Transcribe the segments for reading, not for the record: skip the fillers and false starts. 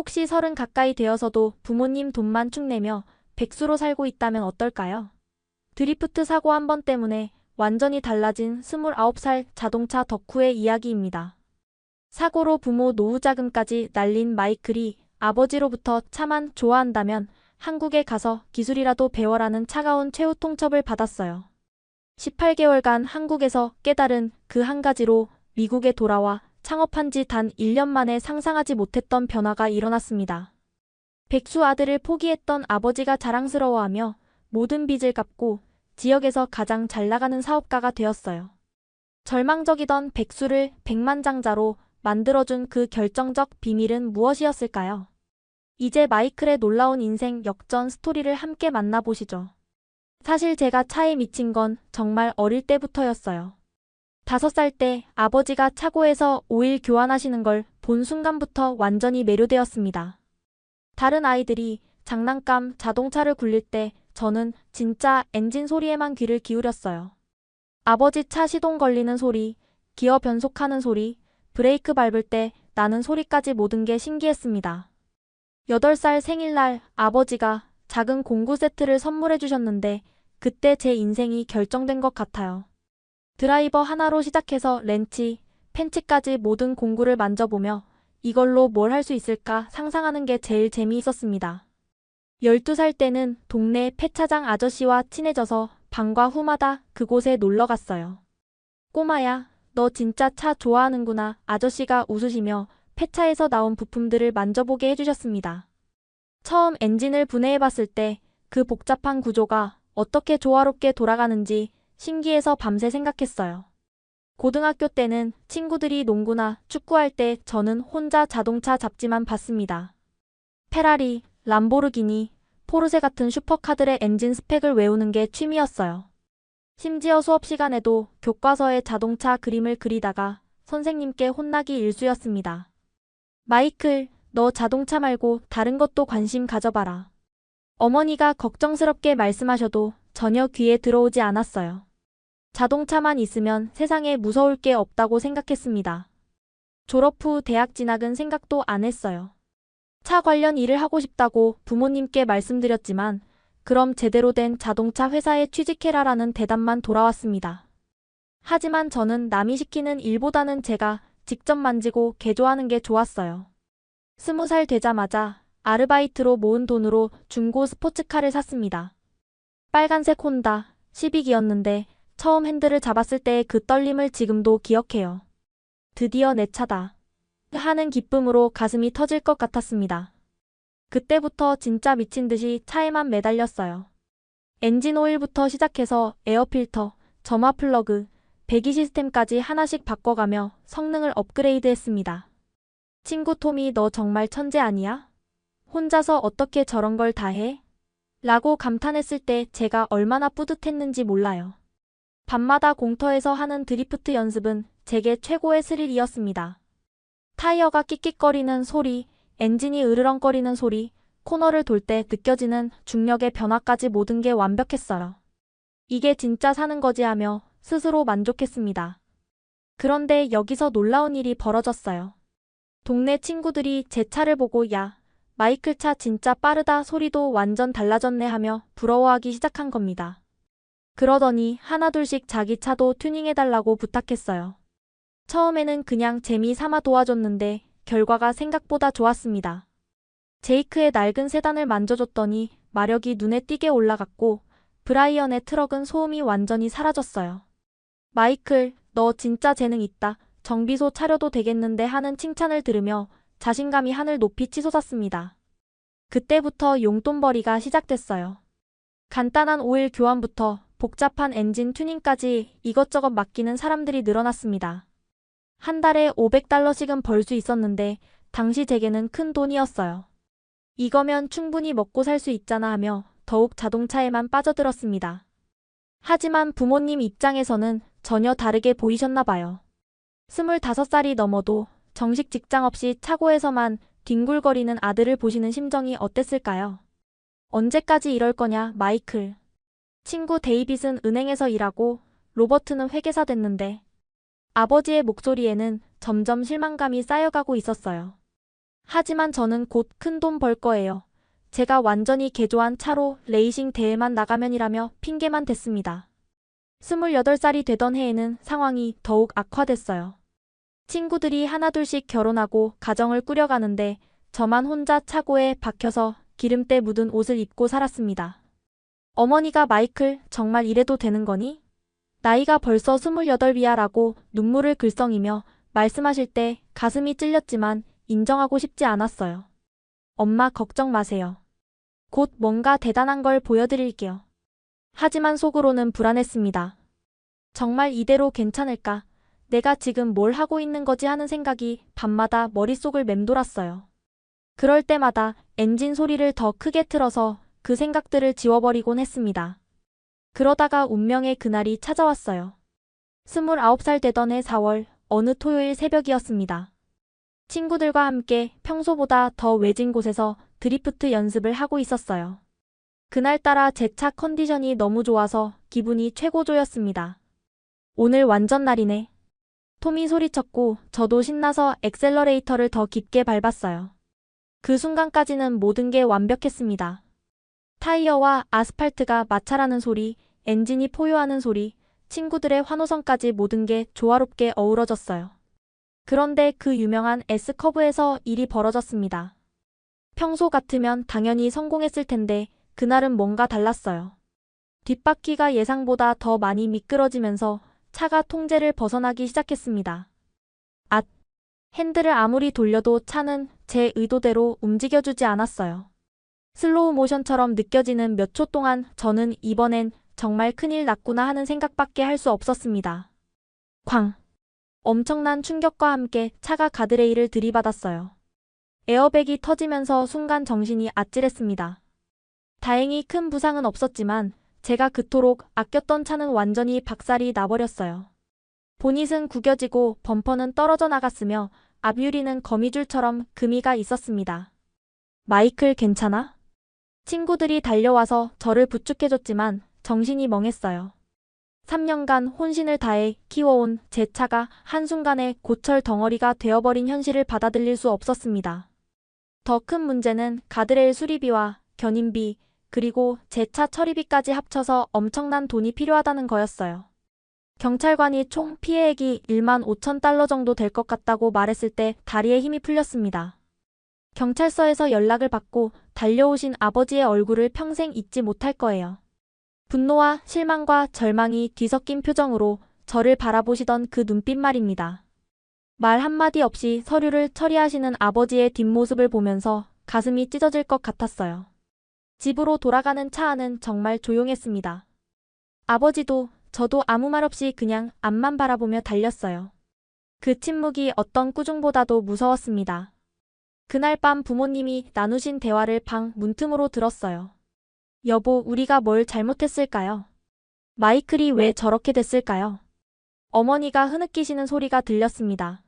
혹시 30 가까이 되어서도 부모님 돈만 축 내며 백수로 살고 있다면 어떨까요? 드리프트 사고 한 번 때문에 완전히 달라진 29살 자동차 덕후의 이야기입니다. 사고로 부모 노후 자금까지 날린 마이클이 아버지로부터 차만 좋아한다면 한국에 가서 기술이라도 배워라는 차가운 최후 통첩을 받았어요. 18개월간 한국에서 깨달은 그 한 가지로 미국에 돌아와 창업한 지 단 1년 만에 상상하지 못했던 변화가 일어났습니다. 백수 아들을 포기했던 아버지가 자랑스러워하며 모든 빚을 갚고 지역에서 가장 잘 나가는 사업가가 되었어요. 절망적이던 백수를 백만장자로 만들어준 그 결정적 비밀은 무엇이었을까요? 이제 마이클의 놀라운 인생 역전 스토리를 함께 만나보시죠. 사실 제가 차에 미친 건 정말 어릴 때부터였어요. 5살 때 아버지가 차고에서 오일 교환하시는 걸 본 순간부터 완전히 매료되었습니다. 다른 아이들이 장난감 자동차를 굴릴 때 저는 진짜 엔진 소리에만 귀를 기울였어요. 아버지 차 시동 걸리는 소리, 기어 변속하는 소리, 브레이크 밟을 때 나는 소리까지 모든 게 신기했습니다. 8살 생일날 아버지가 작은 공구 세트를 선물해 주셨는데 그때 제 인생이 결정된 것 같아요. 드라이버 하나로 시작해서 렌치, 펜치까지 모든 공구를 만져보며 이걸로 뭘 할 수 있을까 상상하는 게 제일 재미있었습니다. 12살 때는 동네 폐차장 아저씨와 친해져서 방과 후마다 그곳에 놀러 갔어요. 꼬마야, 너 진짜 차 좋아하는구나. 아저씨가 웃으시며 폐차에서 나온 부품들을 만져보게 해주셨습니다. 처음 엔진을 분해해봤을 때 그 복잡한 구조가 어떻게 조화롭게 돌아가는지 신기해서 밤새 생각했어요. 고등학교 때는 친구들이 농구나 축구할 때 저는 혼자 자동차 잡지만 봤습니다. 페라리, 람보르기니, 포르쉐 같은 슈퍼카들의 엔진 스펙을 외우는 게 취미였어요. 심지어 수업 시간에도 교과서에 자동차 그림을 그리다가 선생님께 혼나기 일쑤였습니다. 마이클, 너 자동차 말고 다른 것도 관심 가져봐라. 어머니가 걱정스럽게 말씀하셔도 전혀 귀에 들어오지 않았어요. 자동차만 있으면 세상에 무서울 게 없다고 생각했습니다. 졸업 후 대학 진학은 생각도 안 했어요. 차 관련 일을 하고 싶다고 부모님께 말씀드렸지만 그럼 제대로 된 자동차 회사에 취직해라라는 대답만 돌아왔습니다. 하지만 저는 남이 시키는 일보다는 제가 직접 만지고 개조하는 게 좋았어요. 20살 되자마자 아르바이트로 모은 돈으로 중고 스포츠카를 샀습니다. 빨간색 혼다 12기였는데 처음 핸들을 잡았을 때의 그 떨림을 지금도 기억해요. 드디어 내 차다 하는 기쁨으로 가슴이 터질 것 같았습니다. 그때부터 진짜 미친 듯이 차에만 매달렸어요. 엔진 오일부터 시작해서 에어필터, 점화 플러그, 배기 시스템까지 하나씩 바꿔가며 성능을 업그레이드했습니다. 친구 톰이 너 정말 천재 아니야? 혼자서 어떻게 저런 걸 다 해? 라고 감탄했을 때 제가 얼마나 뿌듯했는지 몰라요. 밤마다 공터에서 하는 드리프트 연습은 제게 최고의 스릴이었습니다. 타이어가 끽끽거리는 소리, 엔진이 으르렁거리는 소리, 코너를 돌 때 느껴지는 중력의 변화까지 모든 게 완벽했어요. 이게 진짜 사는 거지 하며 스스로 만족했습니다. 그런데 여기서 놀라운 일이 벌어졌어요. 동네 친구들이 제 차를 보고 야, 마이클 차 진짜 빠르다 소리도 완전 달라졌네 하며 부러워하기 시작한 겁니다. 그러더니 하나둘씩 자기 차도 튜닝해달라고 부탁했어요. 처음에는 그냥 재미 삼아 도와줬는데 결과가 생각보다 좋았습니다. 제이크의 낡은 세단을 만져줬더니 마력이 눈에 띄게 올라갔고 브라이언의 트럭은 소음이 완전히 사라졌어요. 마이클, 너 진짜 재능 있다. 정비소 차려도 되겠는데 하는 칭찬을 들으며 자신감이 하늘 높이 치솟았습니다. 그때부터 용돈벌이가 시작됐어요. 간단한 오일 교환부터 복잡한 엔진 튜닝까지 이것저것 맡기는 사람들이 늘어났습니다. 한 달에 $500씩은 벌 수 있었는데 당시 제게는 큰 돈이었어요. 이거면 충분히 먹고 살 수 있잖아 하며 더욱 자동차에만 빠져들었습니다. 하지만 부모님 입장에서는 전혀 다르게 보이셨나 봐요. 25살이 넘어도 정식 직장 없이 차고에서만 뒹굴거리는 아들을 보시는 심정이 어땠을까요? 언제까지 이럴 거냐, 마이클. 친구 데이빗은 은행에서 일하고 로버트는 회계사 됐는데 아버지의 목소리에는 점점 실망감이 쌓여가고 있었어요. 하지만 저는 곧 큰 돈 벌 거예요. 제가 완전히 개조한 차로 레이싱 대회만 나가면이라며 핑계만 댔습니다. 28살이 되던 해에는 상황이 더욱 악화됐어요. 친구들이 하나둘씩 결혼하고 가정을 꾸려가는데 저만 혼자 차고에 박혀서 기름때 묻은 옷을 입고 살았습니다. 어머니가 마이클, 정말 이래도 되는 거니? 나이가 벌써 28이야 라고 눈물을 글썽이며 말씀하실 때 가슴이 찔렸지만 인정하고 싶지 않았어요. 엄마 걱정 마세요. 곧 뭔가 대단한 걸 보여드릴게요. 하지만 속으로는 불안했습니다. 정말 이대로 괜찮을까? 내가 지금 뭘 하고 있는 거지 하는 생각이 밤마다 머릿속을 맴돌았어요. 그럴 때마다 엔진 소리를 더 크게 틀어서 그 생각들을 지워버리곤 했습니다. 그러다가 운명의 그날이 찾아왔어요. 29살 되던 해 4월 어느 토요일 새벽이었습니다. 친구들과 함께 평소보다 더 외진 곳에서 드리프트 연습을 하고 있었어요. 그날따라 제 차 컨디션이 너무 좋아서 기분이 최고조였습니다. 오늘 완전 날이네. 톰이 소리쳤고 저도 신나서 액셀러레이터를 더 깊게 밟았어요. 그 순간까지는 모든 게 완벽했습니다. 타이어와 아스팔트가 마찰하는 소리, 엔진이 포효하는 소리, 친구들의 환호성까지 모든 게 조화롭게 어우러졌어요. 그런데 그 유명한 S커브에서 일이 벌어졌습니다. 평소 같으면 당연히 성공했을 텐데 그날은 뭔가 달랐어요. 뒷바퀴가 예상보다 더 많이 미끄러지면서 차가 통제를 벗어나기 시작했습니다. 앗! 핸들을 아무리 돌려도 차는 제 의도대로 움직여주지 않았어요. 슬로우 모션처럼 느껴지는 몇 초 동안 저는 이번엔 정말 큰일 났구나 하는 생각밖에 할 수 없었습니다. 쾅! 엄청난 충격과 함께 차가 가드레일을 들이받았어요. 에어백이 터지면서 순간 정신이 아찔했습니다. 다행히 큰 부상은 없었지만 제가 그토록 아꼈던 차는 완전히 박살이 나버렸어요. 보닛은 구겨지고 범퍼는 떨어져 나갔으며 앞유리는 거미줄처럼 금이가 있었습니다. 마이클 괜찮아? 친구들이 달려와서 저를 부축해줬지만 정신이 멍했어요. 3년간 혼신을 다해 키워온 제 차가 한순간에 고철 덩어리가 되어버린 현실을 받아들일 수 없었습니다. 더 큰 문제는 가드레일 수리비와 견인비, 그리고 제 차 처리비까지 합쳐서 엄청난 돈이 필요하다는 거였어요. 경찰관이 총 피해액이 1만 5천 달러 정도 될 것 같다고 말했을 때 다리에 힘이 풀렸습니다. 경찰서에서 연락을 받고 달려오신 아버지의 얼굴을 평생 잊지 못할 거예요. 분노와 실망과 절망이 뒤섞인 표정으로 저를 바라보시던 그 눈빛 말입니다. 말 한마디 없이 서류를 처리하시는 아버지의 뒷모습을 보면서 가슴이 찢어질 것 같았어요. 집으로 돌아가는 차 안은 정말 조용했습니다. 아버지도 저도 아무 말 없이 그냥 앞만 바라보며 달렸어요. 그 침묵이 어떤 꾸중보다도 무서웠습니다. 그날 밤 부모님이 나누신 대화를 방 문틈으로 들었어요. 여보, 우리가 뭘 잘못했을까요? 마이클이 왜 저렇게 됐을까요? 어머니가 흐느끼시는 소리가 들렸습니다.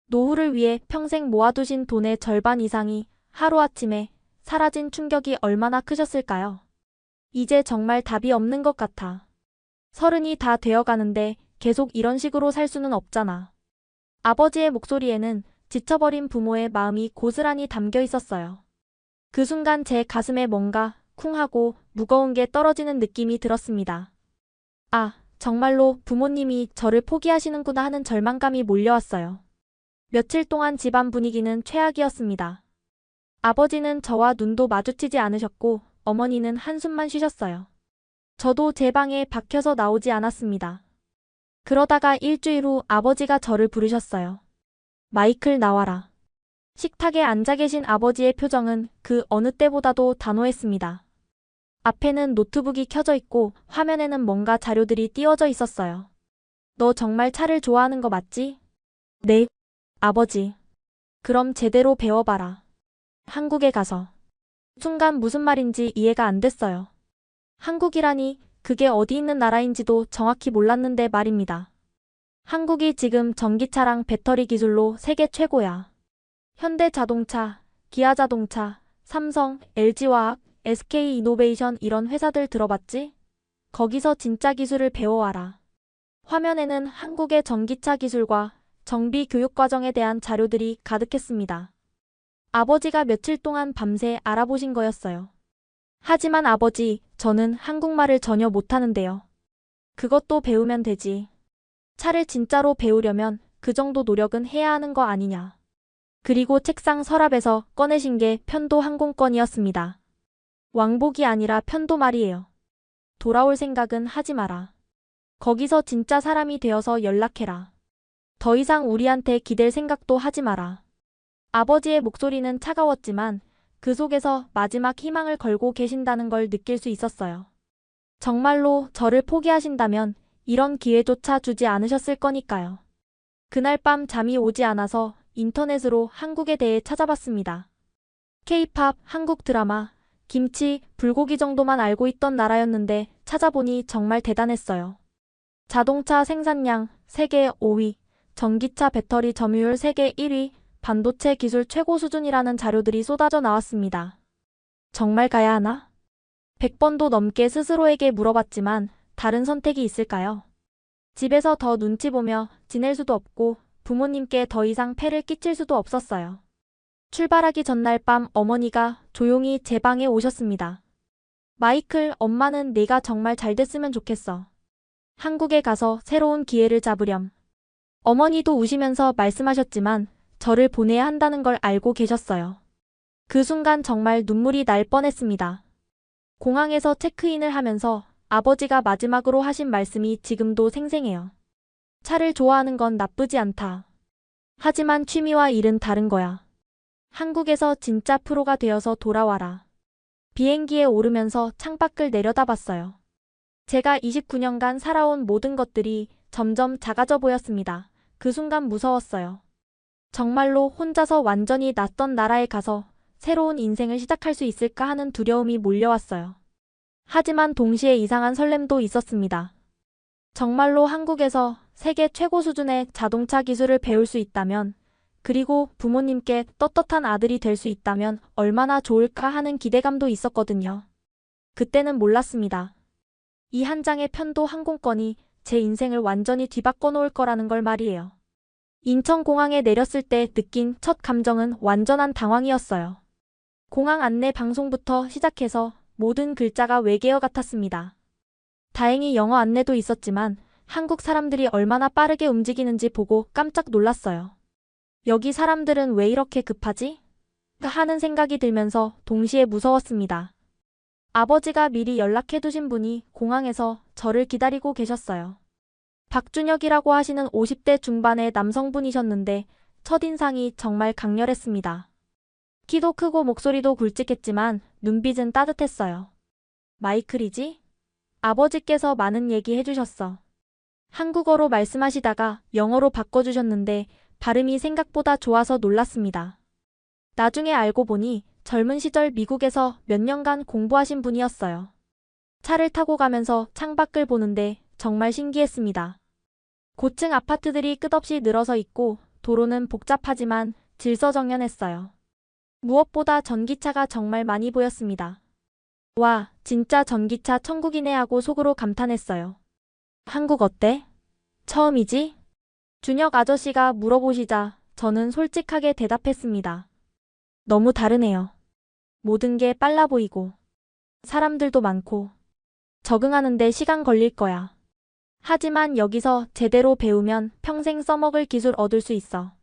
노후를 위해 평생 모아두신 돈의 절반 이상이 하루아침에 사라진 충격이 얼마나 크셨을까요? 이제 정말 답이 없는 것 같아. 30이 다 되어가는데 계속 이런 식으로 살 수는 없잖아. 아버지의 목소리에는 지쳐버린 부모의 마음이 고스란히 담겨 있었어요. 그 순간 제 가슴에 뭔가 쿵하고 무거운 게 떨어지는 느낌이 들었습니다. 아, 정말로 부모님이 저를 포기하시는구나 하는 절망감이 몰려왔어요. 며칠 동안 집안 분위기는 최악이었습니다. 아버지는 저와 눈도 마주치지 않으셨고 어머니는 한숨만 쉬셨어요. 저도 제 방에 박혀서 나오지 않았습니다. 그러다가 일주일 후 아버지가 저를 부르셨어요. 마이클 나와라. 식탁에 앉아 계신 아버지의 표정은 그 어느 때보다도 단호했습니다. 앞에는 노트북이 켜져 있고 화면에는 뭔가 자료들이 띄워져 있었어요. 너 정말 차를 좋아하는 거 맞지? 네, 아버지. 그럼 제대로 배워봐라. 한국에 가서. 순간 무슨 말인지 이해가 안 됐어요. 한국이라니 그게 어디 있는 나라인지도 정확히 몰랐는데 말입니다. 한국이 지금 전기차랑 배터리 기술로 세계 최고야. 현대자동차, 기아자동차, 삼성, LG화학, SK이노베이션 이런 회사들 들어봤지? 거기서 진짜 기술을 배워와라. 화면에는 한국의 전기차 기술과 정비 교육 과정에 대한 자료들이 가득했습니다. 아버지가 며칠 동안 밤새 알아보신 거였어요. 하지만 아버지, 저는 한국말을 전혀 못하는데요. 그것도 배우면 되지. 차를 진짜로 배우려면 그 정도 노력은 해야 하는 거 아니냐. 그리고 책상 서랍에서 꺼내신 게 편도 항공권이었습니다. 왕복이 아니라 편도 말이에요. 돌아올 생각은 하지 마라. 거기서 진짜 사람이 되어서 연락해라. 더 이상 우리한테 기댈 생각도 하지 마라. 아버지의 목소리는 차가웠지만 그 속에서 마지막 희망을 걸고 계신다는 걸 느낄 수 있었어요. 정말로 저를 포기하신다면 이런 기회조차 주지 않으셨을 거니까요. 그날 밤 잠이 오지 않아서 인터넷으로 한국에 대해 찾아봤습니다. K-팝, 한국 드라마, 김치, 불고기 정도만 알고 있던 나라였는데 찾아보니 정말 대단했어요. 자동차 생산량 세계 5위, 전기차 배터리 점유율 세계 1위, 반도체 기술 최고 수준이라는 자료들이 쏟아져 나왔습니다. 정말 가야 하나? 100번도 넘게 스스로에게 물어봤지만 다른 선택이 있을까요? 집에서 더 눈치 보며 지낼 수도 없고 부모님께 더 이상 폐를 끼칠 수도 없었어요. 출발하기 전날 밤 어머니가 조용히 제 방에 오셨습니다. 마이클, 엄마는 네가 정말 잘 됐으면 좋겠어. 한국에 가서 새로운 기회를 잡으렴. 어머니도 우시면서 말씀하셨지만 저를 보내야 한다는 걸 알고 계셨어요. 그 순간 정말 눈물이 날 뻔했습니다. 공항에서 체크인을 하면서 아버지가 마지막으로 하신 말씀이 지금도 생생해요. 차를 좋아하는 건 나쁘지 않다. 하지만 취미와 일은 다른 거야. 한국에서 진짜 프로가 되어서 돌아와라. 비행기에 오르면서 창밖을 내려다봤어요. 제가 29년간 살아온 모든 것들이 점점 작아져 보였습니다. 그 순간 무서웠어요. 정말로 혼자서 완전히 낯선 나라에 가서 새로운 인생을 시작할 수 있을까 하는 두려움이 몰려왔어요. 하지만 동시에 이상한 설렘도 있었습니다. 정말로 한국에서 세계 최고 수준의 자동차 기술을 배울 수 있다면, 그리고 부모님께 떳떳한 아들이 될 수 있다면 얼마나 좋을까 하는 기대감도 있었거든요. 그때는 몰랐습니다. 이 한 장의 편도 항공권이 제 인생을 완전히 뒤바꿔 놓을 거라는 걸 말이에요. 인천공항에 내렸을 때 느낀 첫 감정은 완전한 당황이었어요. 공항 안내 방송부터 시작해서 모든 글자가 외계어 같았습니다. 다행히 영어 안내도 있었지만 한국 사람들이 얼마나 빠르게 움직이는지 보고 깜짝 놀랐어요. 여기 사람들은 왜 이렇게 급하지? 하는 생각이 들면서 동시에 무서웠습니다. 아버지가 미리 연락해두신 분이 공항에서 저를 기다리고 계셨어요. 박준혁이라고 하시는 50대 중반의 남성분이셨는데 첫인상이 정말 강렬했습니다. 키도 크고 목소리도 굵직했지만 눈빛은 따뜻했어요. 마이클이지? 아버지께서 많은 얘기 해주셨어. 한국어로 말씀하시다가 영어로 바꿔주셨는데 발음이 생각보다 좋아서 놀랐습니다. 나중에 알고 보니 젊은 시절 미국에서 몇 년간 공부하신 분이었어요. 차를 타고 가면서 창밖을 보는데 정말 신기했습니다. 고층 아파트들이 끝없이 늘어서 있고 도로는 복잡하지만 질서정연했어요. 무엇보다 전기차가 정말 많이 보였습니다. 와, 진짜 전기차 천국이네 하고 속으로 감탄했어요. 한국 어때? 처음이지? 준혁 아저씨가 물어보시자 저는 솔직하게 대답했습니다. 너무 다르네요. 모든 게 빨라 보이고 사람들도 많고 적응하는데 시간 걸릴 거야. 하지만 여기서 제대로 배우면 평생 써먹을 기술 얻을 수 있어.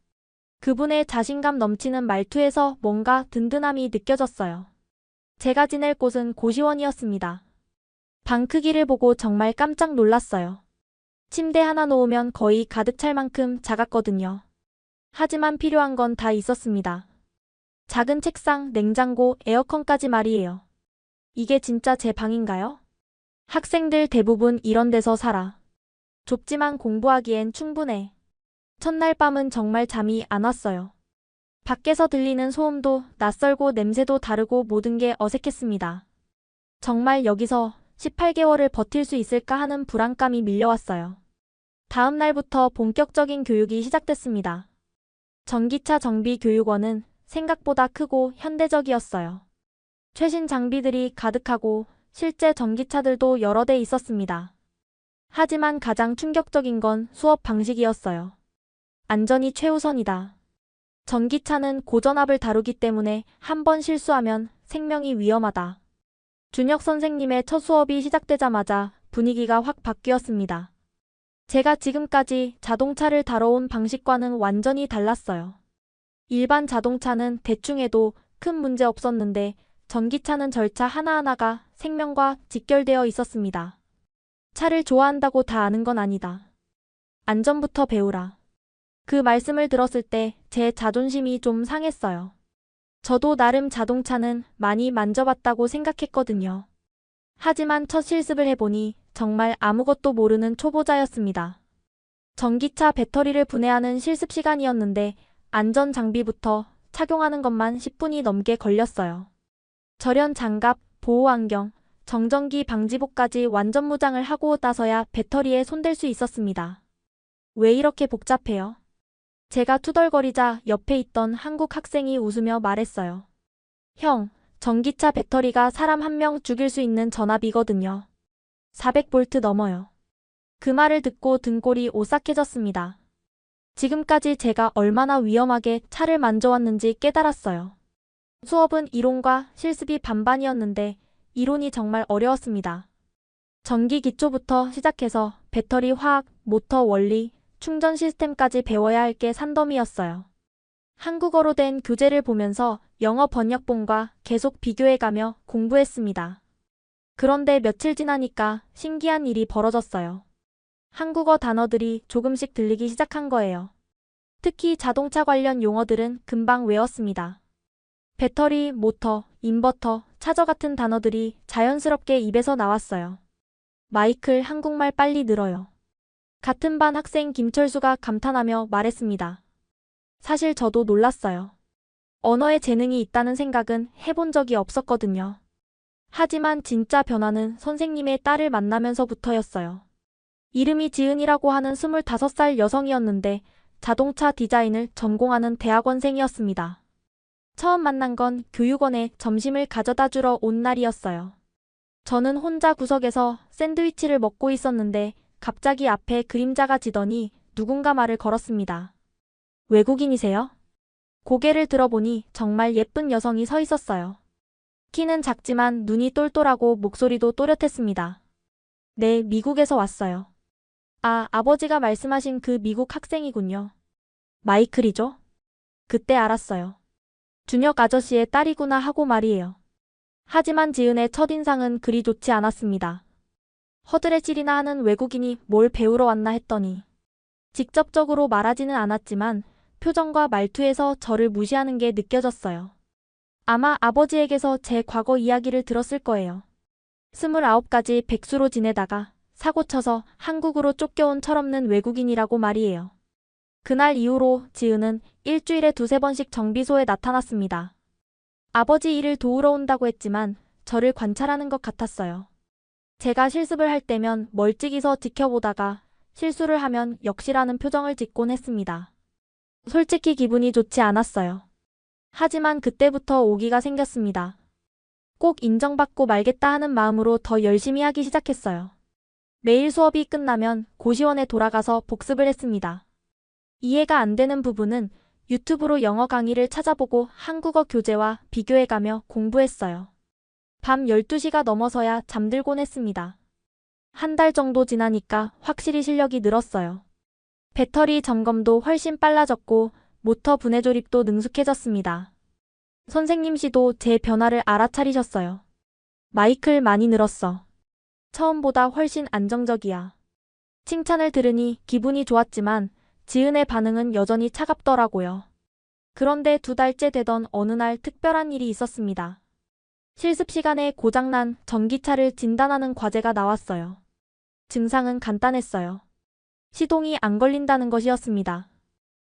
그분의 자신감 넘치는 말투에서 뭔가 든든함이 느껴졌어요. 제가 지낼 곳은 고시원이었습니다. 방 크기를 보고 정말 깜짝 놀랐어요. 침대 하나 놓으면 거의 가득 찰 만큼 작았거든요. 하지만 필요한 건 다 있었습니다. 작은 책상, 냉장고, 에어컨까지 말이에요. 이게 진짜 제 방인가요? 학생들 대부분 이런 데서 살아. 좁지만 공부하기엔 충분해. 첫날 밤은 정말 잠이 안 왔어요. 밖에서 들리는 소음도 낯설고 냄새도 다르고 모든 게 어색했습니다. 정말 여기서 18개월을 버틸 수 있을까 하는 불안감이 밀려왔어요. 다음 날부터 본격적인 교육이 시작됐습니다. 전기차 정비 교육원은 생각보다 크고 현대적이었어요. 최신 장비들이 가득하고 실제 전기차들도 여러 대 있었습니다. 하지만 가장 충격적인 건 수업 방식이었어요. 안전이 최우선이다. 전기차는 고전압을 다루기 때문에 한 번 실수하면 생명이 위험하다. 준혁 선생님의 첫 수업이 시작되자마자 분위기가 확 바뀌었습니다. 제가 지금까지 자동차를 다뤄온 방식과는 완전히 달랐어요. 일반 자동차는 대충 해도 큰 문제 없었는데 전기차는 절차 하나하나가 생명과 직결되어 있었습니다. 차를 좋아한다고 다 아는 건 아니다. 안전부터 배우라. 그 말씀을 들었을 때 제 자존심이 좀 상했어요. 저도 나름 자동차는 많이 만져봤다고 생각했거든요. 하지만 첫 실습을 해보니 정말 아무것도 모르는 초보자였습니다. 전기차 배터리를 분해하는 실습 시간이었는데 안전 장비부터 착용하는 것만 10분이 넘게 걸렸어요. 절연 장갑, 보호 안경, 정전기 방지복까지 완전 무장을 하고 나서야 배터리에 손댈 수 있었습니다. 왜 이렇게 복잡해요? 제가 투덜거리자 옆에 있던 한국 학생이 웃으며 말했어요. 형, 전기차 배터리가 사람 한 명 죽일 수 있는 전압이거든요. 400V 넘어요. 그 말을 듣고 등골이 오싹해졌습니다. 지금까지 제가 얼마나 위험하게 차를 만져왔는지 깨달았어요. 수업은 이론과 실습이 반반이었는데 이론이 정말 어려웠습니다. 전기 기초부터 시작해서 배터리 화학, 모터 원리, 충전 시스템까지 배워야 할 게 산더미였어요. 한국어로 된 교재를 보면서 영어 번역본과 계속 비교해가며 공부했습니다. 그런데 며칠 지나니까 신기한 일이 벌어졌어요. 한국어 단어들이 조금씩 들리기 시작한 거예요. 특히 자동차 관련 용어들은 금방 외웠습니다. 배터리, 모터, 인버터, 차저 같은 단어들이 자연스럽게 입에서 나왔어요. 마이클, 한국말 빨리 늘어요. 같은 반 학생 김철수가 감탄하며 말했습니다. 사실 저도 놀랐어요. 언어에 재능이 있다는 생각은 해본 적이 없었거든요. 하지만 진짜 변화는 선생님의 딸을 만나면서부터였어요. 이름이 지은이라고 하는 25살 여성이었는데 자동차 디자인을 전공하는 대학원생이었습니다. 처음 만난 건 교육원에 점심을 가져다 주러 온 날이었어요. 저는 혼자 구석에서 샌드위치를 먹고 있었는데 갑자기 앞에 그림자가 지더니 누군가 말을 걸었습니다. 외국인이세요? 고개를 들어보니 정말 예쁜 여성이 서 있었어요. 키는 작지만 눈이 똘똘하고 목소리도 또렷했습니다. 네, 미국에서 왔어요. 아, 아버지가 말씀하신 그 미국 학생이군요. 마이클이죠? 그때 알았어요. 준혁 아저씨의 딸이구나 하고 말이에요. 하지만 지은의 첫인상은 그리 좋지 않았습니다. 허드렛일이나 하는 외국인이 뭘 배우러 왔나 했더니 직접적으로 말하지는 않았지만 표정과 말투에서 저를 무시하는 게 느껴졌어요. 아마 아버지에게서 제 과거 이야기를 들었을 거예요. 29까지 백수로 지내다가 사고쳐서 한국으로 쫓겨온 철없는 외국인이라고 말이에요. 그날 이후로 지은은 일주일에 2~3번씩 정비소에 나타났습니다. 아버지 일을 도우러 온다고 했지만 저를 관찰하는 것 같았어요. 제가 실습을 할 때면 멀찍이 서 지켜보다가 실수를 하면 역시라는 표정을 짓곤 했습니다. 솔직히 기분이 좋지 않았어요. 하지만 그때부터 오기가 생겼습니다. 꼭 인정받고 말겠다 하는 마음으로 더 열심히 하기 시작했어요. 매일 수업이 끝나면 고시원에 돌아가서 복습을 했습니다. 이해가 안 되는 부분은 유튜브로 영어 강의를 찾아보고 한국어 교재와 비교해가며 공부했어요. 밤 12시가 넘어서야 잠들곤 했습니다. 한 달 정도 지나니까 확실히 실력이 늘었어요. 배터리 점검도 훨씬 빨라졌고 모터 분해 조립도 능숙해졌습니다. 선생님 씨도 제 변화를 알아차리셨어요. 마이클 많이 늘었어. 처음보다 훨씬 안정적이야. 칭찬을 들으니 기분이 좋았지만 지은의 반응은 여전히 차갑더라고요. 그런데 2달째 되던 어느 날 특별한 일이 있었습니다. 실습 시간에 고장난 전기차를 진단하는 과제가 나왔어요. 증상은 간단했어요. 시동이 안 걸린다는 것이었습니다.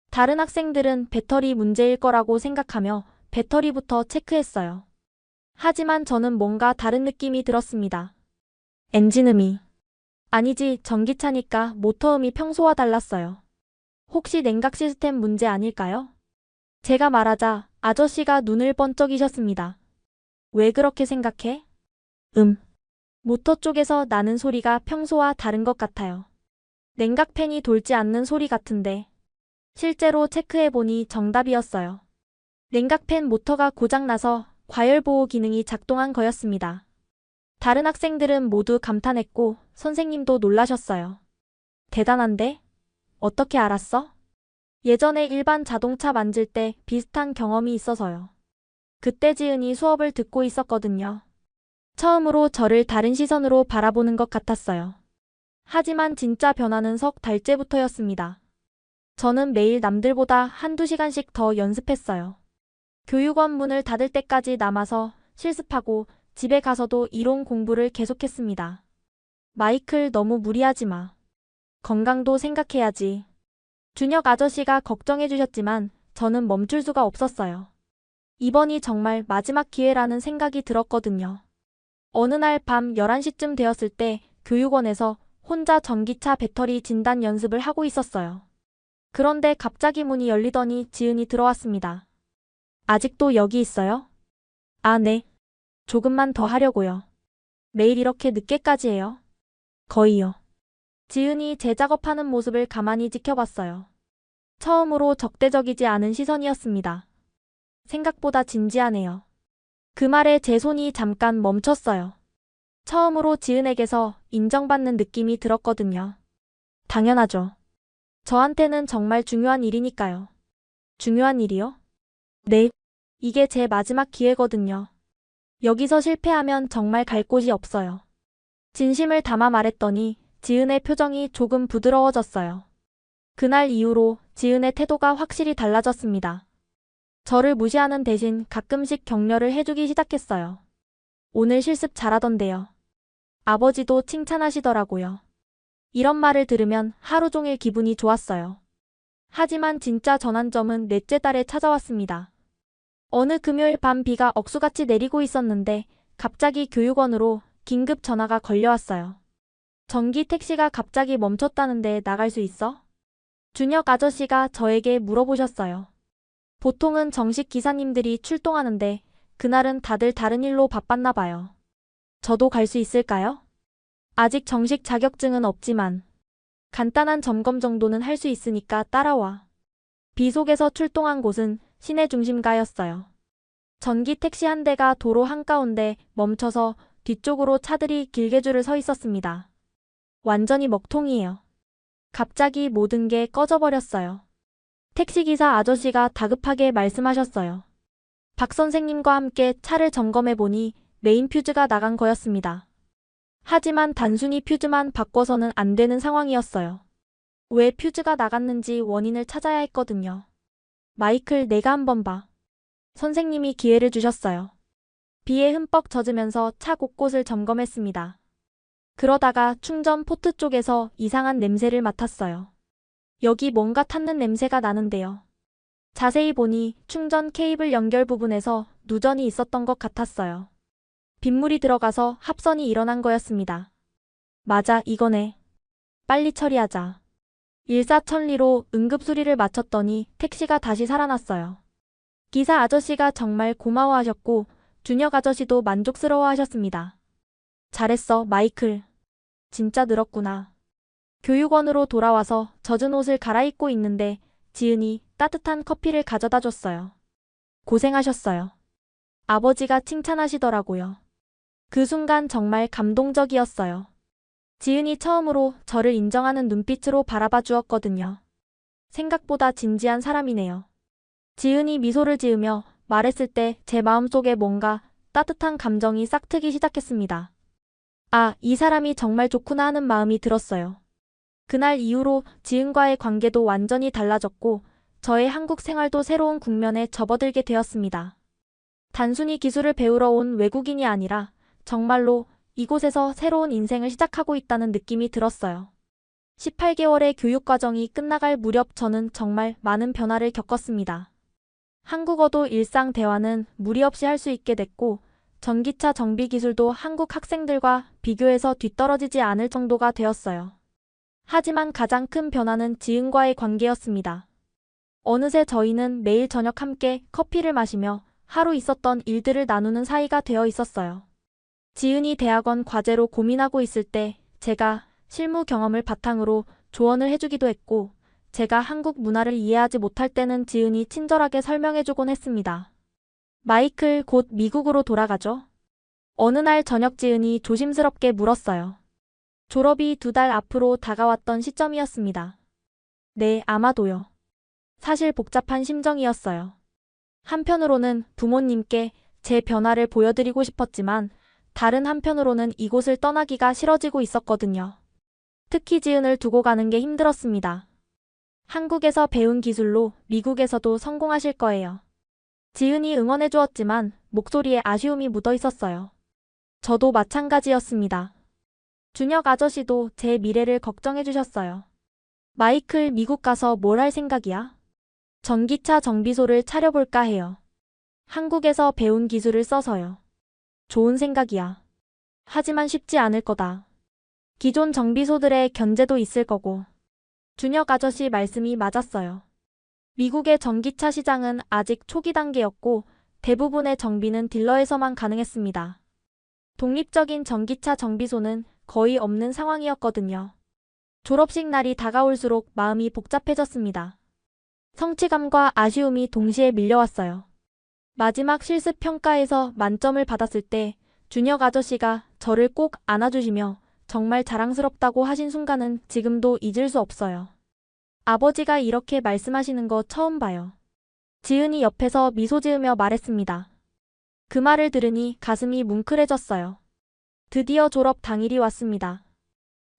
다른 학생들은 배터리 문제일 거라고 생각하며 배터리부터 체크했어요. 하지만 저는 뭔가 다른 느낌이 들었습니다. 엔진음이. 아니지, 전기차니까 모터음이 평소와 달랐어요. 혹시 냉각 시스템 문제 아닐까요? 제가 말하자 아저씨가 눈을 번쩍이셨습니다. 왜 그렇게 생각해? 모터 쪽에서 나는 소리가 평소와 다른 것 같아요. 냉각팬이 돌지 않는 소리 같은데. 실제로 체크해보니 정답이었어요. 냉각팬 모터가 고장나서 과열보호 기능이 작동한 거였습니다. 다른 학생들은 모두 감탄했고 선생님도 놀라셨어요. 대단한데? 어떻게 알았어? 예전에 일반 자동차 만질 때 비슷한 경험이 있어서요. 그때 지은이 수업을 듣고 있었거든요. 처음으로 저를 다른 시선으로 바라보는 것 같았어요. 하지만 진짜 변화는 석 달째부터였습니다. 저는 매일 남들보다 한두 시간씩 더 연습했어요. 교육원 문을 닫을 때까지 남아서 실습하고 집에 가서도 이론 공부를 계속했습니다. 마이클, 너무 무리하지 마. 건강도 생각해야지. 준혁 아저씨가 걱정해 주셨지만 저는 멈출 수가 없었어요. 이번이 정말 마지막 기회라는 생각이 들었거든요. 어느 날 밤 11시쯤 되었을 때 교육원에서 혼자 전기차 배터리 진단 연습을 하고 있었어요. 그런데 갑자기 문이 열리더니 지은이 들어왔습니다. 아직도 여기 있어요? 아, 네. 조금만 더 하려고요. 매일 이렇게 늦게까지 해요? 거의요. 지은이 제 작업하는 모습을 가만히 지켜봤어요. 처음으로 적대적이지 않은 시선이었습니다. 생각보다 진지하네요. 그 말에 제 손이 잠깐 멈췄어요. 처음으로 지은에게서 인정받는 느낌이 들었거든요. 당연하죠. 저한테는 정말 중요한 일이니까요. 중요한 일이요? 네. 이게 제 마지막 기회거든요. 여기서 실패하면 정말 갈 곳이 없어요. 진심을 담아 말했더니 지은의 표정이 조금 부드러워졌어요. 그날 이후로 지은의 태도가 확실히 달라졌습니다. 저를 무시하는 대신 가끔씩 격려를 해주기 시작했어요. 오늘 실습 잘하던데요. 아버지도 칭찬하시더라고요. 이런 말을 들으면 하루 종일 기분이 좋았어요. 하지만 진짜 전환점은 넷째 달에 찾아왔습니다. 어느 금요일 밤 비가 억수같이 내리고 있었는데 갑자기 교육원으로 긴급 전화가 걸려왔어요. 전기 택시가 갑자기 멈췄다는데 나갈 수 있어? 준혁 아저씨가 저에게 물어보셨어요. 보통은 정식 기사님들이 출동하는데 그날은 다들 다른 일로 바빴나 봐요. 저도 갈 수 있을까요? 아직 정식 자격증은 없지만 간단한 점검 정도는 할 수 있으니까 따라와. 비 속에서 출동한 곳은 시내 중심가였어요. 전기 택시 한 대가 도로 한가운데 멈춰서 뒤쪽으로 차들이 길게 줄을 서 있었습니다. 완전히 먹통이에요. 갑자기 모든 게 꺼져버렸어요. 택시기사 아저씨가 다급하게 말씀하셨어요. 박 선생님과 함께 차를 점검해보니 메인 퓨즈가 나간 거였습니다. 하지만 단순히 퓨즈만 바꿔서는 안 되는 상황이었어요. 왜 퓨즈가 나갔는지 원인을 찾아야 했거든요. 마이클, 내가 한번 봐. 선생님이 기회를 주셨어요. 비에 흠뻑 젖으면서 차 곳곳을 점검했습니다. 그러다가 충전 포트 쪽에서 이상한 냄새를 맡았어요. 여기 뭔가 탔는 냄새가 나는데요. 자세히 보니 충전 케이블 연결 부분에서 누전이 있었던 것 같았어요. 빗물이 들어가서 합선이 일어난 거였습니다. 맞아, 이거네. 빨리 처리하자. 일사천리로 응급수리를 마쳤더니 택시가 다시 살아났어요. 기사 아저씨가 정말 고마워하셨고 준혁 아저씨도 만족스러워하셨습니다. 잘했어, 마이클. 진짜 늘었구나. 교육원으로 돌아와서 젖은 옷을 갈아입고 있는데 지은이 따뜻한 커피를 가져다 줬어요. 고생하셨어요. 아버지가 칭찬하시더라고요. 그 순간 정말 감동적이었어요. 지은이 처음으로 저를 인정하는 눈빛으로 바라봐 주었거든요. 생각보다 진지한 사람이네요. 지은이 미소를 지으며 말했을 때 제 마음속에 뭔가 따뜻한 감정이 싹트기 시작했습니다. 아, 이 사람이 정말 좋구나 하는 마음이 들었어요. 그날 이후로 지은과의 관계도 완전히 달라졌고 저의 한국 생활도 새로운 국면에 접어들게 되었습니다. 단순히 기술을 배우러 온 외국인이 아니라 정말로 이곳에서 새로운 인생을 시작하고 있다는 느낌이 들었어요. 18개월의 교육과정이 끝나갈 무렵 저는 정말 많은 변화를 겪었습니다. 한국어도 일상 대화는 무리 없이 할 수 있게 됐고 전기차 정비 기술도 한국 학생들과 비교해서 뒤떨어지지 않을 정도가 되었어요. 하지만 가장 큰 변화는 지은과의 관계였습니다. 어느새 저희는 매일 저녁 함께 커피를 마시며 하루 있었던 일들을 나누는 사이가 되어 있었어요. 지은이 대학원 과제로 고민하고 있을 때 제가 실무 경험을 바탕으로 조언을 해주기도 했고 제가 한국 문화를 이해하지 못할 때는 지은이 친절하게 설명해주곤 했습니다. 마이클 곧 미국으로 돌아가죠? 어느 날 저녁 지은이 조심스럽게 물었어요. 졸업이 2달 앞으로 다가왔던 시점이었습니다. 네, 아마도요. 사실 복잡한 심정이었어요. 한편으로는 부모님께 제 변화를 보여드리고 싶었지만 다른 한편으로는 이곳을 떠나기가 싫어지고 있었거든요. 특히 지은을 두고 가는 게 힘들었습니다. 한국에서 배운 기술로 미국에서도 성공하실 거예요. 지은이 응원해 주었지만 목소리에 아쉬움이 묻어 있었어요. 저도 마찬가지였습니다. 준혁 아저씨도 제 미래를 걱정해 주셨어요. 마이클 미국 가서 뭘 할 생각이야? 전기차 정비소를 차려볼까 해요. 한국에서 배운 기술을 써서요. 좋은 생각이야. 하지만 쉽지 않을 거다. 기존 정비소들의 견제도 있을 거고. 준혁 아저씨 말씀이 맞았어요. 미국의 전기차 시장은 아직 초기 단계였고 대부분의 정비는 딜러에서만 가능했습니다. 독립적인 전기차 정비소는 거의 없는 상황이었거든요. 졸업식 날이 다가올수록 마음이 복잡해졌습니다. 성취감과 아쉬움이 동시에 밀려왔어요. 마지막 실습 평가에서 만점을 받았을 때 준혁 아저씨가 저를 꼭 안아주시며 정말 자랑스럽다고 하신 순간은 지금도 잊을 수 없어요. 아버지가 이렇게 말씀하시는 거 처음 봐요. 지은이 옆에서 미소 지으며 말했습니다. 그 말을 들으니 가슴이 뭉클해졌어요. 드디어 졸업 당일이 왔습니다.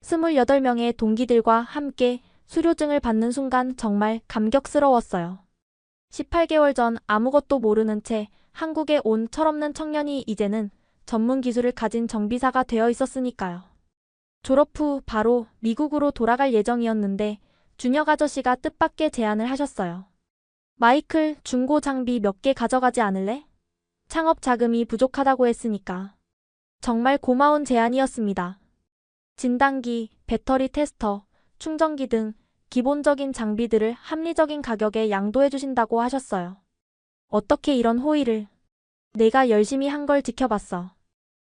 28명의 동기들과 함께 수료증을 받는 순간 정말 감격스러웠어요. 18개월 전 아무것도 모르는 채 한국에 온 철없는 청년이 이제는 전문 기술을 가진 정비사가 되어 있었으니까요. 졸업 후 바로 미국으로 돌아갈 예정이었는데 준혁 아저씨가 뜻밖의 제안을 하셨어요. 마이클, 중고 장비 몇 개 가져가지 않을래? 창업 자금이 부족하다고 했으니까. 정말 고마운 제안이었습니다. 진단기, 배터리 테스터, 충전기 등 기본적인 장비들을 합리적인 가격에 양도해 주신다고 하셨어요. 어떻게 이런 호의를. 내가 열심히 한 걸 지켜봤어.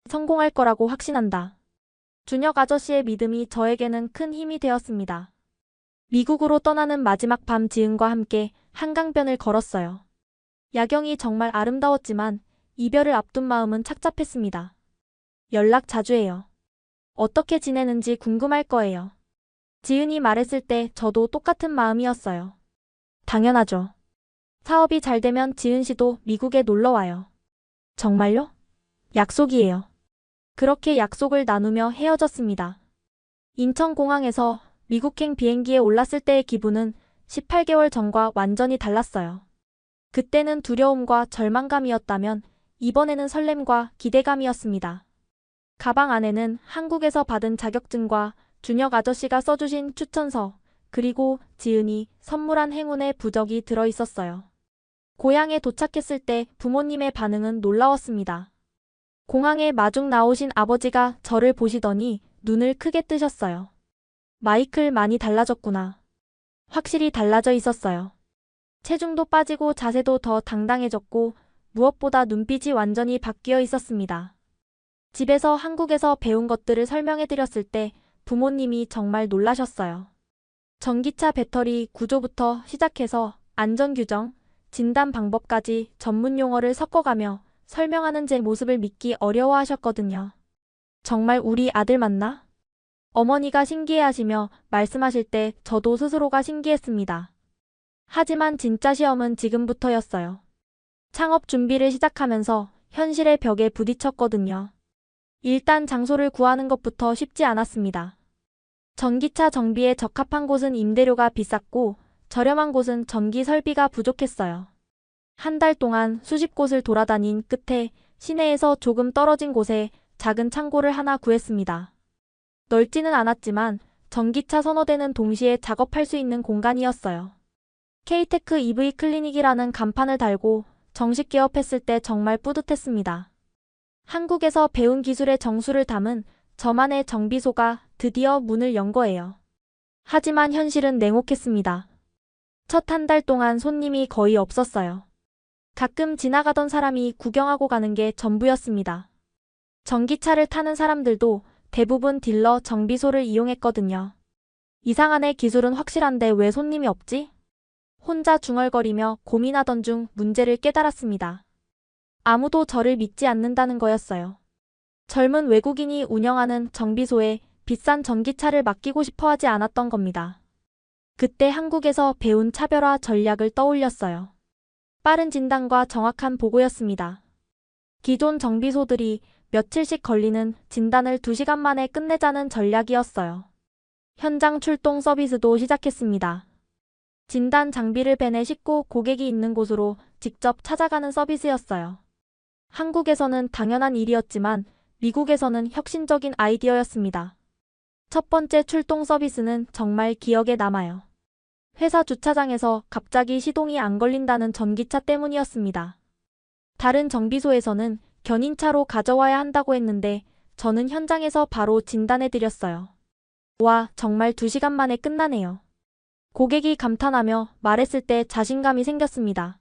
성공할 거라고 확신한다. 준혁 아저씨의 믿음이 저에게는 큰 힘이 되었습니다. 미국으로 떠나는 마지막 밤 지은과 함께 한강변을 걸었어요. 야경이 정말 아름다웠지만 이별을 앞둔 마음은 착잡했습니다. 연락 자주 해요. 어떻게 지내는지 궁금할 거예요. 지은이 말했을 때 저도 똑같은 마음이었어요. 당연하죠. 사업이 잘 되면 지은 씨도 미국에 놀러 와요. 정말요? 약속이에요. 그렇게 약속을 나누며 헤어졌습니다. 인천공항에서 미국행 비행기에 올랐을 때의 기분은 18개월 전과 완전히 달랐어요. 그때는 두려움과 절망감이었다면 이번에는 설렘과 기대감이었습니다. 가방 안에는 한국에서 받은 자격증과 준혁 아저씨가 써주신 추천서, 그리고 지은이 선물한 행운의 부적이 들어있었어요. 고향에 도착했을 때 부모님의 반응은 놀라웠습니다. 공항에 마중 나오신 아버지가 저를 보시더니 눈을 크게 뜨셨어요. 마이클 많이 달라졌구나. 확실히 달라져 있었어요. 체중도 빠지고 자세도 더 당당해졌고 무엇보다 눈빛이 완전히 바뀌어 있었습니다. 집에서 한국에서 배운 것들을 설명해드렸을 때 부모님이 정말 놀라셨어요. 전기차 배터리 구조부터 시작해서 안전규정, 진단 방법까지 전문 용어를 섞어가며 설명하는 제 모습을 믿기 어려워하셨거든요. 정말 우리 아들 맞나? 어머니가 신기해하시며 말씀하실 때 저도 스스로가 신기했습니다. 하지만 진짜 시험은 지금부터였어요. 창업 준비를 시작하면서 현실의 벽에 부딪혔거든요. 일단 장소를 구하는 것부터 쉽지 않았습니다. 전기차 정비에 적합한 곳은 임대료가 비쌌고 저렴한 곳은 전기 설비가 부족했어요. 한 달 동안 수십 곳을 돌아다닌 끝에 시내에서 조금 떨어진 곳에 작은 창고를 하나 구했습니다. 넓지는 않았지만 전기차 선호대는 동시에 작업할 수 있는 공간이었어요. K-테크 EV 클리닉이라는 간판을 달고 정식 개업했을 때 정말 뿌듯했습니다. 한국에서 배운 기술의 정수를 담은 저만의 정비소가 드디어 문을 연 거예요. 하지만 현실은 냉혹했습니다. 첫 한 달 동안 손님이 거의 없었어요. 가끔 지나가던 사람이 구경하고 가는 게 전부였습니다. 전기차를 타는 사람들도 대부분 딜러 정비소를 이용했거든요. 이상하네, 기술은 확실한데 왜 손님이 없지? 혼자 중얼거리며 고민하던 중 문제를 깨달았습니다. 아무도 저를 믿지 않는다는 거였어요. 젊은 외국인이 운영하는 정비소에 비싼 전기차를 맡기고 싶어 하지 않았던 겁니다. 그때 한국에서 배운 차별화 전략을 떠올렸어요. 빠른 진단과 정확한 보고였습니다. 기존 정비소들이 며칠씩 걸리는 진단을 2시간 만에 끝내자는 전략이었어요. 현장 출동 서비스도 시작했습니다. 진단 장비를 벤에 싣고 고객이 있는 곳으로 직접 찾아가는 서비스였어요. 한국에서는 당연한 일이었지만 미국에서는 혁신적인 아이디어였습니다. 첫 번째 출동 서비스는 정말 기억에 남아요. 회사 주차장에서 갑자기 시동이 안 걸린다는 전기차 때문이었습니다. 다른 정비소에서는 견인차로 가져와야 한다고 했는데 저는 현장에서 바로 진단해드렸어요. 와, 정말 2시간 만에 끝나네요. 고객이 감탄하며 말했을 때 자신감이 생겼습니다.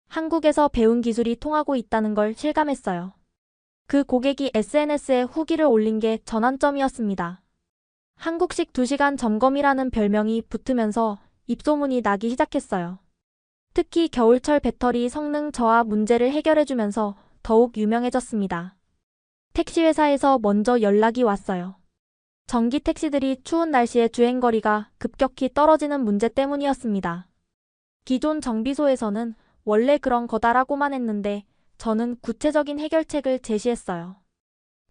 한국에서 배운 기술이 통하고 있다는 걸 실감했어요. 그 고객이 SNS에 후기를 올린 게 전환점이었습니다. 한국식 2시간 점검이라는 별명이 붙으면서 입소문이 나기 시작했어요. 특히 겨울철 배터리 성능 저하 문제를 해결해주면서 더욱 유명해졌습니다. 택시회사에서 먼저 연락이 왔어요. 전기 택시들이 추운 날씨에 주행거리가 급격히 떨어지는 문제 때문이었습니다. 기존 정비소에서는 원래 그런 거다라고만 했는데 저는 구체적인 해결책을 제시했어요.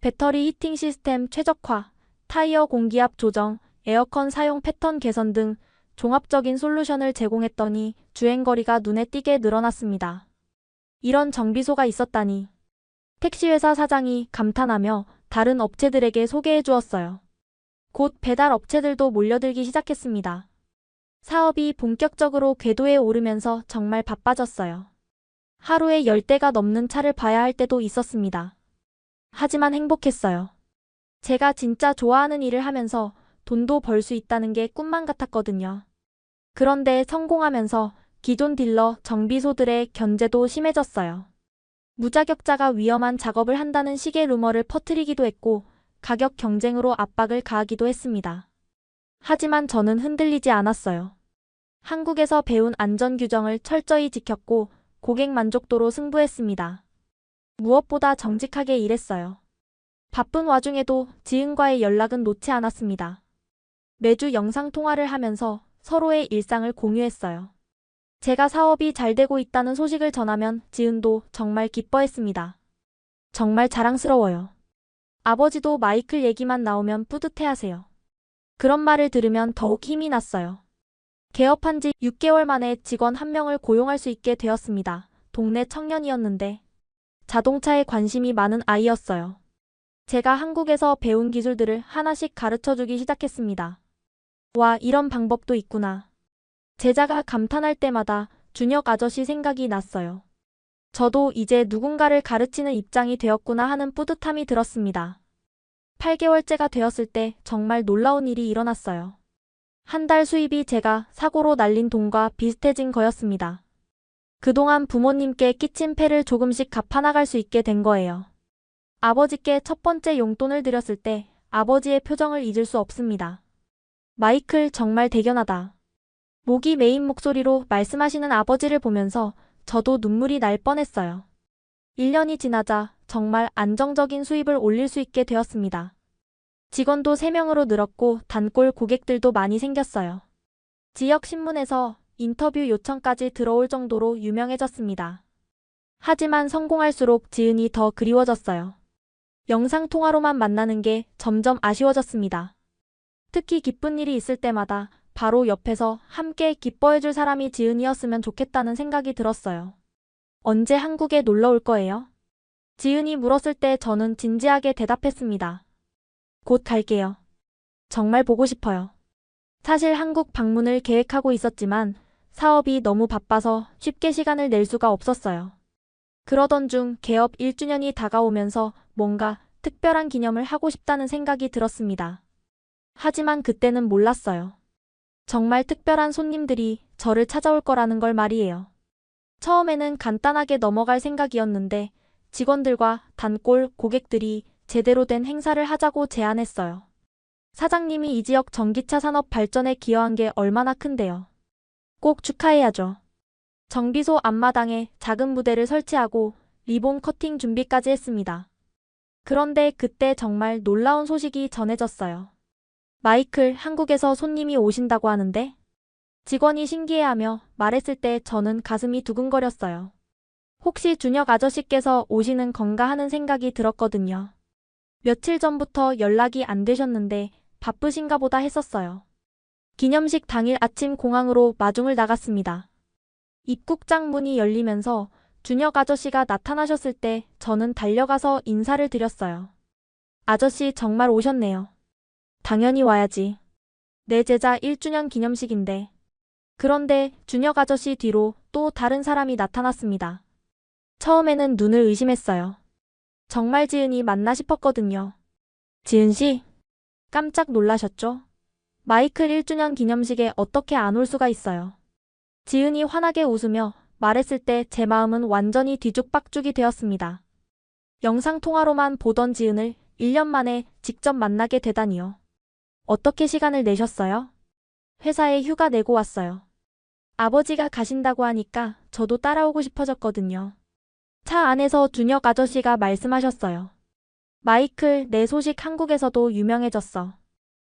배터리 히팅 시스템 최적화, 타이어 공기압 조정, 에어컨 사용 패턴 개선 등 종합적인 솔루션을 제공했더니 주행거리가 눈에 띄게 늘어났습니다. 이런 정비소가 있었다니. 택시회사 사장이 감탄하며 다른 업체들에게 소개해 주었어요. 곧 배달 업체들도 몰려들기 시작했습니다. 사업이 본격적으로 궤도에 오르면서 정말 바빠졌어요. 하루에 10대가 넘는 차를 봐야 할 때도 있었습니다. 하지만 행복했어요. 제가 진짜 좋아하는 일을 하면서 돈도 벌 수 있다는 게 꿈만 같았거든요. 그런데 성공하면서 기존 딜러 정비소들의 견제도 심해졌어요. 무자격자가 위험한 작업을 한다는 식의 루머를 퍼뜨리기도 했고 가격 경쟁으로 압박을 가하기도 했습니다. 하지만 저는 흔들리지 않았어요. 한국에서 배운 안전 규정을 철저히 지켰고 고객 만족도로 승부했습니다. 무엇보다 정직하게 일했어요. 바쁜 와중에도 지인과의 연락은 놓지 않았습니다. 매주 영상통화를 하면서 서로의 일상을 공유했어요. 제가 사업이 잘 되고 있다는 소식을 전하면 지은도 정말 기뻐했습니다. 정말 자랑스러워요. 아버지도 마이클 얘기만 나오면 뿌듯해하세요. 그런 말을 들으면 더욱 힘이 났어요. 개업한 지 6개월 만에 직원 1명을 고용할 수 있게 되었습니다. 동네 청년이었는데 자동차에 관심이 많은 아이였어요. 제가 한국에서 배운 기술들을 하나씩 가르쳐주기 시작했습니다. 와, 이런 방법도 있구나. 제자가 감탄할 때마다 준혁 아저씨 생각이 났어요. 저도 이제 누군가를 가르치는 입장이 되었구나 하는 뿌듯함이 들었습니다. 8개월째가 되었을 때 정말 놀라운 일이 일어났어요. 한 달 수입이 제가 사고로 날린 돈과 비슷해진 거였습니다. 그동안 부모님께 끼친 폐를 조금씩 갚아나갈 수 있게 된 거예요. 아버지께 첫 번째 용돈을 드렸을 때 아버지의 표정을 잊을 수 없습니다. 마이클 정말 대견하다. 목이 메인 목소리로 말씀하시는 아버지를 보면서 저도 눈물이 날 뻔했어요. 1년이 지나자 정말 안정적인 수입을 올릴 수 있게 되었습니다. 직원도 3명으로 늘었고 단골 고객들도 많이 생겼어요. 지역 신문에서 인터뷰 요청까지 들어올 정도로 유명해졌습니다. 하지만 성공할수록 지은이 더 그리워졌어요. 영상통화로만 만나는 게 점점 아쉬워졌습니다. 특히 기쁜 일이 있을 때마다 바로 옆에서 함께 기뻐해줄 사람이 지은이었으면 좋겠다는 생각이 들었어요. 언제 한국에 놀러 올 거예요? 지은이 물었을 때 저는 진지하게 대답했습니다. 곧 갈게요. 정말 보고 싶어요. 사실 한국 방문을 계획하고 있었지만 사업이 너무 바빠서 쉽게 시간을 낼 수가 없었어요. 그러던 중 개업 1주년이 다가오면서 뭔가 특별한 기념을 하고 싶다는 생각이 들었습니다. 하지만 그때는 몰랐어요. 정말 특별한 손님들이 저를 찾아올 거라는 걸 말이에요. 처음에는 간단하게 넘어갈 생각이었는데 직원들과 단골 고객들이 제대로 된 행사를 하자고 제안했어요. 사장님이 이 지역 전기차 산업 발전에 기여한 게 얼마나 큰데요. 꼭 축하해야죠. 정비소 앞마당에 작은 무대를 설치하고 리본 커팅 준비까지 했습니다. 그런데 그때 정말 놀라운 소식이 전해졌어요. 마이클, 한국에서 손님이 오신다고 하는데? 직원이 신기해하며 말했을 때 저는 가슴이 두근거렸어요. 혹시 준혁 아저씨께서 오시는 건가 하는 생각이 들었거든요. 며칠 전부터 연락이 안 되셨는데 바쁘신가 보다 했었어요. 기념식 당일 아침 공항으로 마중을 나갔습니다. 입국장 문이 열리면서 준혁 아저씨가 나타나셨을 때 저는 달려가서 인사를 드렸어요. 아저씨 정말 오셨네요. 당연히 와야지. 내 제자 1주년 기념식인데. 그런데 준혁 아저씨 뒤로 또 다른 사람이 나타났습니다. 처음에는 눈을 의심했어요. 정말 지은이 맞나 싶었거든요. 지은 씨? 깜짝 놀라셨죠? 마이클 1주년 기념식에 어떻게 안 올 수가 있어요. 지은이 환하게 웃으며 말했을 때 제 마음은 완전히 뒤죽박죽이 되었습니다. 영상통화로만 보던 지은을 1년 만에 직접 만나게 되다니요. 어떻게 시간을 내셨어요? 회사에 휴가 내고 왔어요. 아버지가 가신다고 하니까 저도 따라오고 싶어졌거든요. 차 안에서 준혁 아저씨가 말씀하셨어요. 마이클, 내 소식 한국에서도 유명해졌어.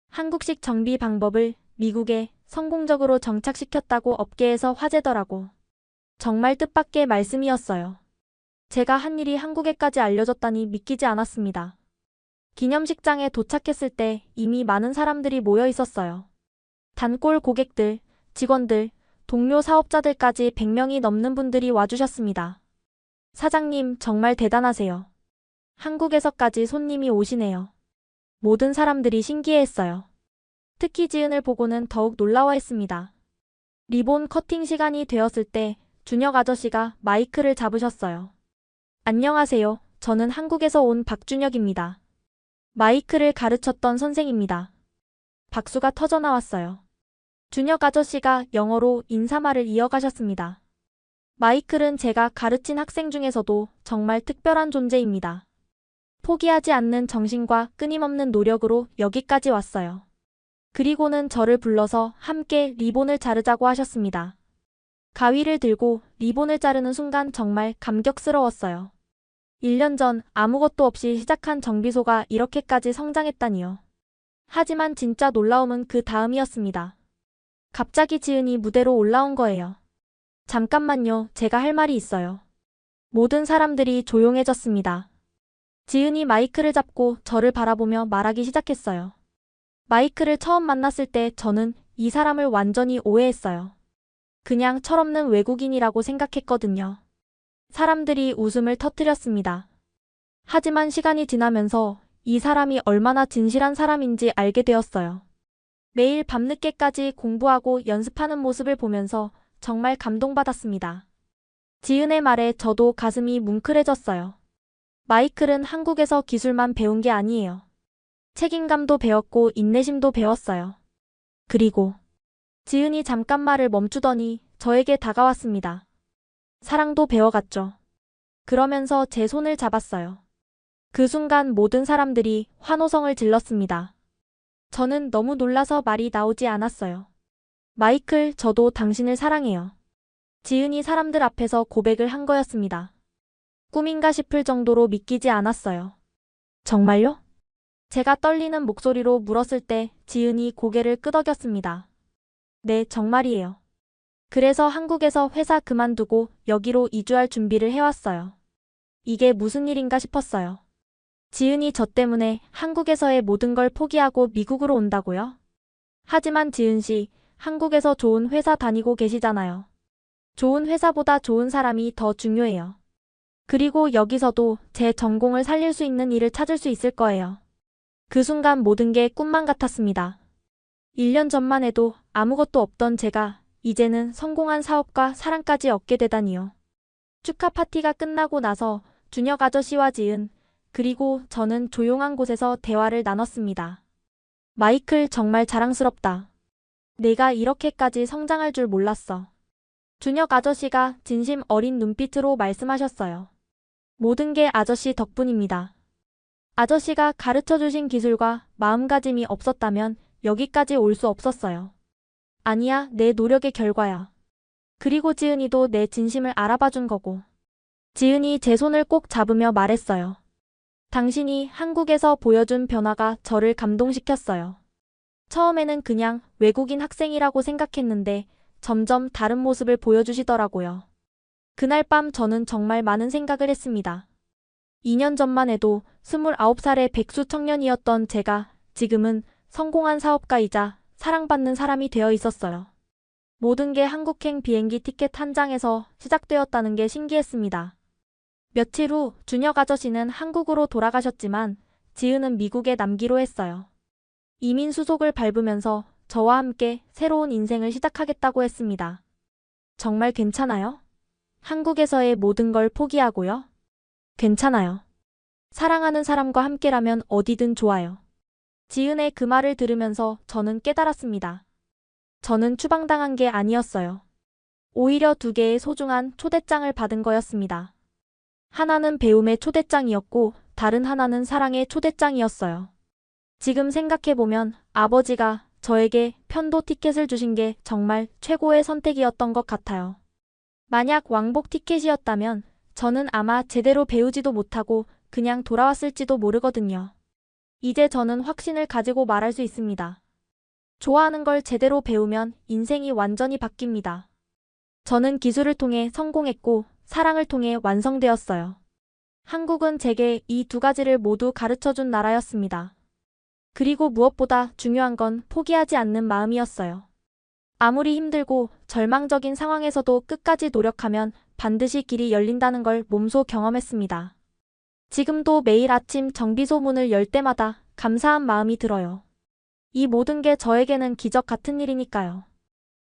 한국식 정비 방법을 미국에 성공적으로 정착시켰다고 업계에서 화제더라고. 정말 뜻밖의 말씀이었어요. 제가 한 일이 한국에까지 알려졌다니 믿기지 않았습니다. 기념식장에 도착했을 때 이미 많은 사람들이 모여 있었어요. 단골 고객들, 직원들, 동료 사업자들까지 100명이 넘는 분들이 와주셨습니다. 사장님, 정말 대단하세요. 한국에서까지 손님이 오시네요. 모든 사람들이 신기해했어요. 특히 지은을 보고는 더욱 놀라워했습니다. 리본 커팅 시간이 되었을 때 준혁 아저씨가 마이크를 잡으셨어요. 안녕하세요. 저는 한국에서 온 박준혁입니다. 마이크를 가르쳤던 선생입니다. 박수가 터져나왔어요. 준혁 아저씨가 영어로 인사말을 이어가셨습니다. 마이클은 제가 가르친 학생 중에서도 정말 특별한 존재입니다. 포기하지 않는 정신과 끊임없는 노력으로 여기까지 왔어요. 그리고는 저를 불러서 함께 리본을 자르자고 하셨습니다. 가위를 들고 리본을 자르는 순간 정말 감격스러웠어요. 1년 전 아무것도 없이 시작한 정비소가 이렇게까지 성장했다니요. 하지만 진짜 놀라움은 그 다음이었습니다. 갑자기 지은이 무대로 올라온 거예요. 잠깐만요, 제가 할 말이 있어요. 모든 사람들이 조용해졌습니다. 지은이 마이크를 잡고 저를 바라보며 말하기 시작했어요. 마이크를 처음 만났을 때 저는 이 사람을 완전히 오해했어요. 그냥 철없는 외국인이라고 생각했거든요. 사람들이 웃음을 터뜨렸습니다. 하지만 시간이 지나면서 이 사람이 얼마나 진실한 사람인지 알게 되었어요. 매일 밤늦게까지 공부하고 연습하는 모습을 보면서 정말 감동받았습니다. 지은의 말에 저도 가슴이 뭉클해졌어요. 마이클은 한국에서 기술만 배운 게 아니에요. 책임감도 배웠고 인내심도 배웠어요. 그리고 지은이 잠깐 말을 멈추더니 저에게 다가왔습니다. 사랑도 배워갔죠. 그러면서 제 손을 잡았어요. 그 순간 모든 사람들이 환호성을 질렀습니다. 저는 너무 놀라서 말이 나오지 않았어요. 마이클, 저도 당신을 사랑해요. 지은이 사람들 앞에서 고백을 한 거였습니다. 꿈인가 싶을 정도로 믿기지 않았어요. 정말요? 제가 떨리는 목소리로 물었을 때 지은이 고개를 끄덕였습니다. 네, 정말이에요. 그래서 한국에서 회사 그만두고 여기로 이주할 준비를 해왔어요. 이게 무슨 일인가 싶었어요. 지은이 저 때문에 한국에서의 모든 걸 포기하고 미국으로 온다고요? 하지만 지은 씨, 한국에서 좋은 회사 다니고 계시잖아요. 좋은 회사보다 좋은 사람이 더 중요해요. 그리고 여기서도 제 전공을 살릴 수 있는 일을 찾을 수 있을 거예요. 그 순간 모든 게 꿈만 같았습니다. 1년 전만 해도 아무것도 없던 제가 이제는 성공한 사업과 사랑까지 얻게 되다니요. 축하 파티가 끝나고 나서 준혁 아저씨와 지은, 그리고 저는 조용한 곳에서 대화를 나눴습니다. 마이클, 정말 자랑스럽다. 내가 이렇게까지 성장할 줄 몰랐어. 준혁 아저씨가 진심 어린 눈빛으로 말씀하셨어요. 모든 게 아저씨 덕분입니다. 아저씨가 가르쳐 주신 기술과 마음가짐이 없었다면 여기까지 올 수 없었어요. 아니야, 내 노력의 결과야. 그리고 지은이도 내 진심을 알아봐 준 거고. 지은이 제 손을 꼭 잡으며 말했어요. 당신이 한국에서 보여준 변화가 저를 감동시켰어요. 처음에는 그냥 외국인 학생이라고 생각했는데 점점 다른 모습을 보여주시더라고요. 그날 밤 저는 정말 많은 생각을 했습니다. 2년 전만 해도 29살의 백수 청년이었던 제가 지금은 성공한 사업가이자 사랑받는 사람이 되어 있었어요. 모든 게 한국행 비행기 티켓 한 장에서 시작되었다는 게 신기했습니다. 며칠 후 준혁 아저씨는 한국으로 돌아가셨지만 지은은 미국에 남기로 했어요. 이민 수속을 밟으면서 저와 함께 새로운 인생을 시작하겠다고 했습니다. 정말 괜찮아요? 한국에서의 모든 걸 포기하고요? 괜찮아요. 사랑하는 사람과 함께라면 어디든 좋아요. 지은의 그 말을 들으면서 저는 깨달았습니다. 저는 추방당한 게 아니었어요. 오히려 2개의 소중한 초대장을 받은 거였습니다. 하나는 배움의 초대장이었고 다른 하나는 사랑의 초대장이었어요. 지금 생각해보면 아버지가 저에게 편도 티켓을 주신 게 정말 최고의 선택이었던 것 같아요. 만약 왕복 티켓이었다면 저는 아마 제대로 배우지도 못하고 그냥 돌아왔을지도 모르거든요. 이제 저는 확신을 가지고 말할 수 있습니다. 좋아하는 걸 제대로 배우면 인생이 완전히 바뀝니다. 저는 기술을 통해 성공했고 사랑을 통해 완성되었어요. 한국은 제게 이 2가지를 모두 가르쳐준 나라였습니다. 그리고 무엇보다 중요한 건 포기하지 않는 마음이었어요. 아무리 힘들고 절망적인 상황에서도 끝까지 노력하면 반드시 길이 열린다는 걸 몸소 경험했습니다. 지금도 매일 아침 정비소 문을 열 때마다 감사한 마음이 들어요. 이 모든 게 저에게는 기적 같은 일이니까요.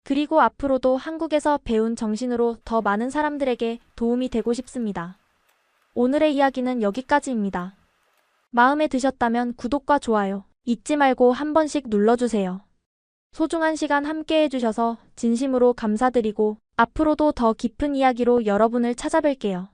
그리고 앞으로도 한국에서 배운 정신으로 더 많은 사람들에게 도움이 되고 싶습니다. 오늘의 이야기는 여기까지입니다. 마음에 드셨다면 구독과 좋아요 잊지 말고 한 번씩 눌러주세요. 소중한 시간 함께 해주셔서 진심으로 감사드리고 앞으로도 더 깊은 이야기로 여러분을 찾아뵐게요.